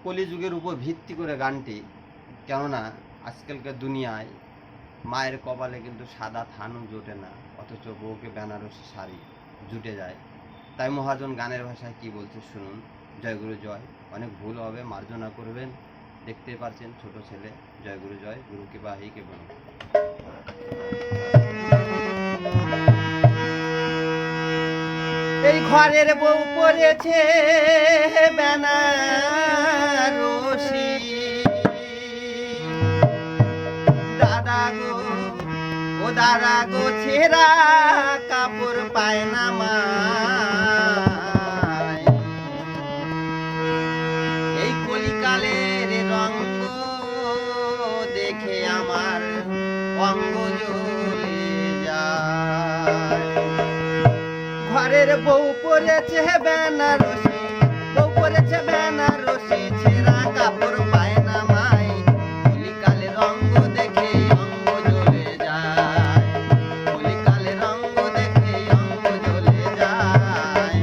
কলিযুগের উপর ভিত্তি করে গানটি। কেননা আজকালকার দুনিয়ায় মায়ের কপালে কিন্তু সাদা থানও জোটে না, অথচ বউকে বেনারসি শাড়ি জুটে যায়। তাই মহাজন গানের ভাষায় কি বলছে শুনুন। জয়গুরু জয়। অনেক ভুল হবে, মার্জনা করবেন। দেখতে পাচ্ছেন ছোট ছেলে। জয়গুরু জয়, গুরুকে বাহিকে বলুন। এই ঘরের বউ পড়েছে বেনারসি, দাদা গো ও দাদা গো, ছেঁড়া কাপড় পায় না মা। এই কলিকালের রঙ্গ দেখে আমার অঙ্গ জ্বলে যায়। ঘরের বউ পড়েছে বেনারসি, বউ পড়েছে বেনারসি, ছেঁড়া কাপড় পায় না মাই। কলিকালের রঙ্গ দেখে অঙ্গ জ্বলে যায়, কলিকালের রঙ্গ দেখে অঙ্গ জ্বলে যায়।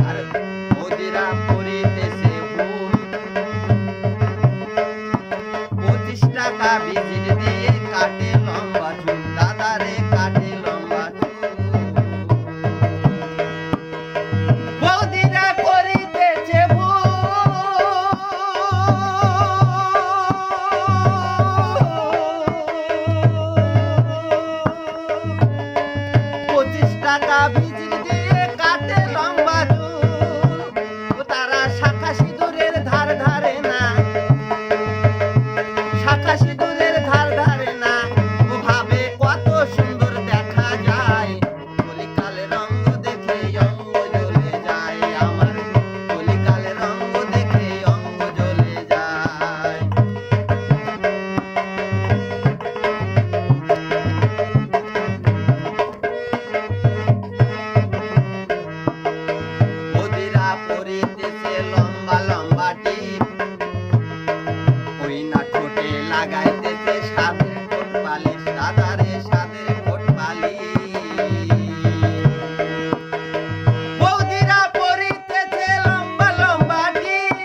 আর মোদিরা পড়িতেছে ভুল, 25 টাকা ভিজিট দিয়ে কাটে লম্বা চুল, দাদারে কাটে লম্বা চুল। বৌদিরা করিতেছে ভুল, 25 টাকা ভিজিট দিয়ে কাটে লম্বা চুল। ও তারা শাখা সিঁদুরের ধার ধারে না, শাখা সিঁদুরের ধার ধারে না। ও ভাবে কত সুন্দর দেখা যায়, কলিকালের রঙ্গ দেখে অঙ্গ জ্বলে যায় আমার, কলিকালের রঙ্গ দেখে অঙ্গ জ্বলে যায়। মোদিরা পরিতেছে লম্বা লম্বা টিপ, ওই না ঠোঁটে লাগাইতেছে সাদের ঠোঁট পালিশ, দাদারে সাদের ঠোঁট পালিশ। বৌদিরা পরিতেছে লম্বা লম্বা টিপ,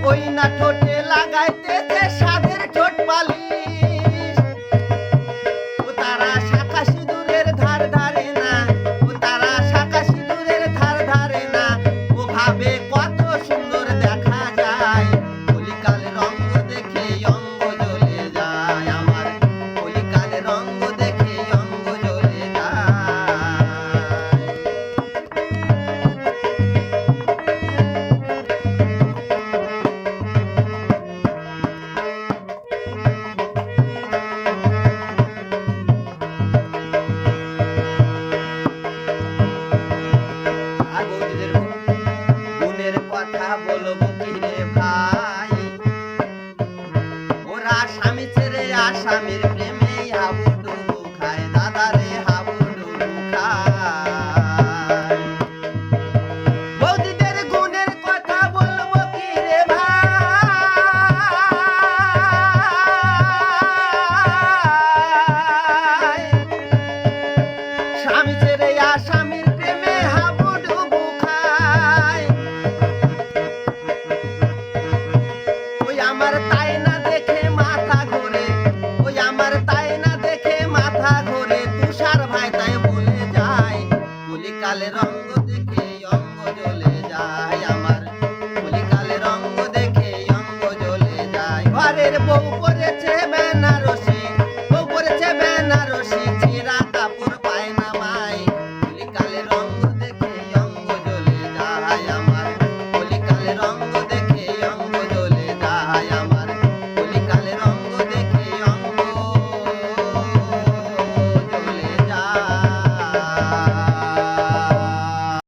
ওই না ঠোঁটে লাগাইতেছে সাদের ঠোঁট পালিশ। ও তারা শাখা সিঁদুরের ধার ধারে না, ও তারা শাখা সিঁদুরের ধার ধারে না। ও ভাবে কত সুন্দর দেখা যায়, কলিকালের রঙ্গ দেখে অঙ্গ জ্বলে যায় আমার, কলিকালের রঙ্গ দেখে অঙ্গ জ্বলে যায়। আর বৌদিদের গুণের কথা বলবো কি রে ভাই, ওরা স্বামী ছেড়ে আসামির প্রেমে হাবুডুবু খায়, দাদারে হাবুডুবু খায়। বৌদিদের গুণের কথা বলবো কি রে ভাই, স্বামী ছেড়ে আসামির প্রেমে হাবুডুবু খায়। ওই আমার তাই না দেখে মাথা ঘোরে, ওই আমার তাই না দেখে মাথা ঘোরে, তুষার ভাই তাই বলে যায়, কলিকালের রঙ্গ দেখে অঙ্গ জ্বলে যায় আমার, কলিকালের রঙ্গ দেখে অঙ্গ জ্বলে যায়। ঘরের বউ পড়েছে বেনারসি,